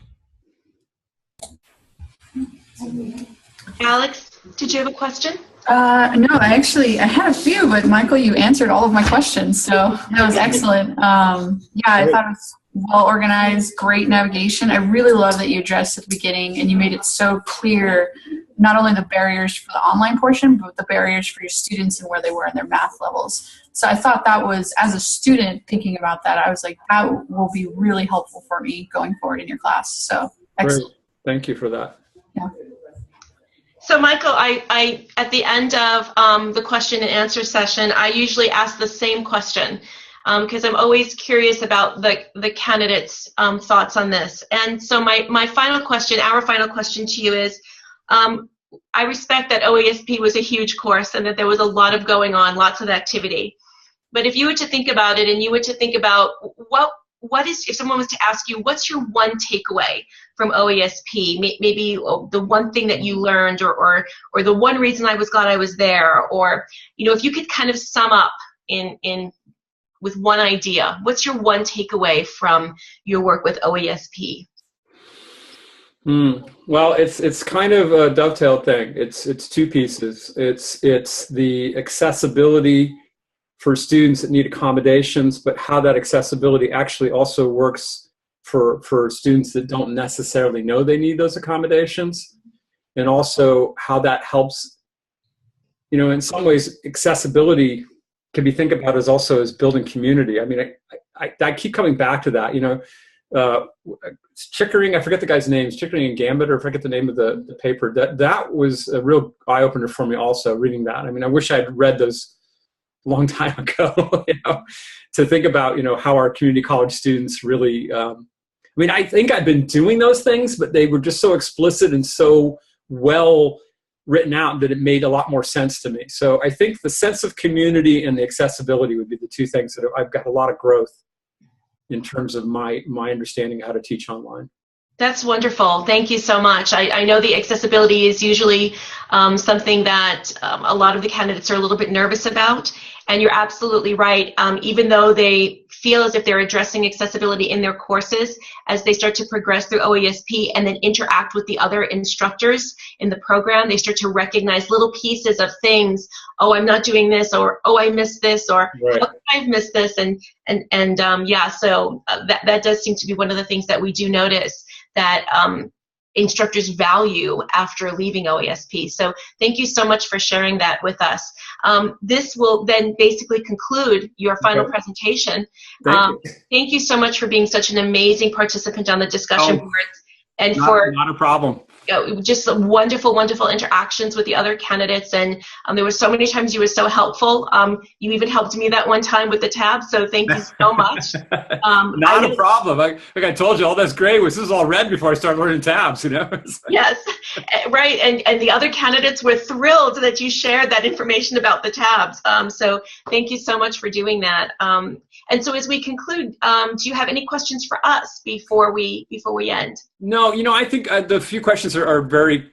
Alex, did you have a question? No, I had a few, but Michael, you answered all of my questions, so that was excellent. Yeah, I thought it was well organized, great navigation. I really love that you addressed at the beginning and you made it so clear, not only the barriers for the online portion, but the barriers for your students and where they were in their math levels. So I thought that was, as a student thinking about that, I was like, that will be really helpful for me going forward in your class. So excellent. Great. Thank you for that. Yeah. So Michael, I at the end of the question and answer session, I usually ask the same question because I'm always curious about the candidates' thoughts on this. And so my final question, our final question to you is, I respect that OASP was a huge course and that there was a lot of going on, lots of activity. But if you were to think about it and you were to think about what is, if someone was to ask you, what's your one takeaway from OASP? Maybe the one thing that you learned or the one reason I was glad I was there, or, if you could kind of sum up in with one idea, what's your one takeaway from your work with OASP? Well, it's kind of a dovetail thing. It's two pieces. It's the accessibility for students that need accommodations, but how that accessibility actually also works for students that don't necessarily know they need those accommodations, and also how that helps. In some ways, accessibility can be think about as also as building community. I mean, I keep coming back to that. Chickering, I forget the guy's names, Chickering and Gambit, or I forget the name of the paper. That was a real eye opener for me. Also reading that, I mean, I wish I'd read those a long time ago. To think about how our community college students really. I mean, I think I've been doing those things, but they were just so explicit and so well written out that it made a lot more sense to me. So I think the sense of community and the accessibility would be the two things that I've got a lot of growth in terms of my understanding how to teach online. That's wonderful. Thank you so much. I know the accessibility is usually something that a lot of the candidates are a little bit nervous about. And you're absolutely right. Even though they feel as if they're addressing accessibility in their courses, as they start to progress through OASP and then interact with the other instructors in the program, they start to recognize little pieces of things. Oh, I'm not doing this, or oh, I missed this, or Right. oh, I've missed this, and yeah. So that does seem to be one of the things that we do notice that instructors value after leaving OASP. So thank you so much for sharing that with us. This will then basically conclude your final Okay. presentation. Thank you. Thank you so much for being such an amazing participant on the discussion Oh, boards and for Not a problem. just wonderful, wonderful interactions with the other candidates. And there were so many times you were so helpful. You even helped me that one time with the tabs. So thank you so much. Not a problem. Like I told you, all that's great was this is all read before I started learning tabs, you know? Yes, right. And the other candidates were thrilled that you shared that information about the tabs. So thank you so much for doing that. And so as we conclude, do you have any questions for us before we end? No, I think the few questions are very,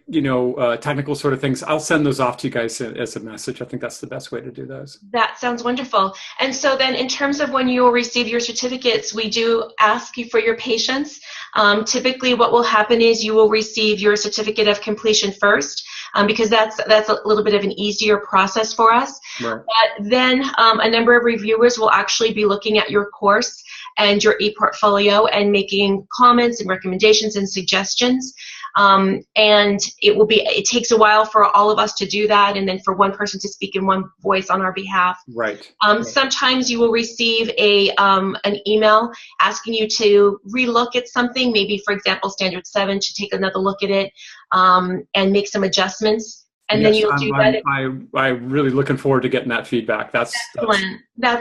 technical sort of things. I'll send those off to you guys as a message. I think that's the best way to do those. That sounds wonderful. And so then in terms of when you will receive your certificates, we do ask you for your patience. Typically what will happen is you will receive your certificate of completion first, because that's a little bit of an easier process for us. Right. But then a number of reviewers will actually be looking at your course and your e-portfolio and making comments and recommendations and suggestions. And it takes a while for all of us to do that, and then for one person to speak in one voice on our behalf. Right. Sometimes you will receive an email asking you to relook at something, maybe for example Standard 7, to take another look at it and make some adjustments. And yes, then you'll do that. I'm really looking forward to getting that feedback. That's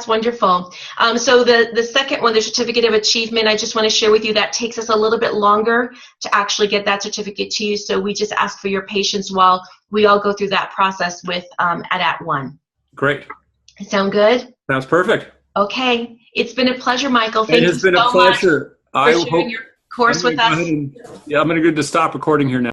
wonderful. So the second one, the Certificate of Achievement, I just want to share with you that takes us a little bit longer to actually get that certificate to you. So we just ask for your patience while we all go through that process with at One. Great. Sound good? Sounds perfect. Okay. It's been a pleasure, Michael. Thank you so much. It has been a pleasure. For sharing your course with us. I'm going to stop recording here now.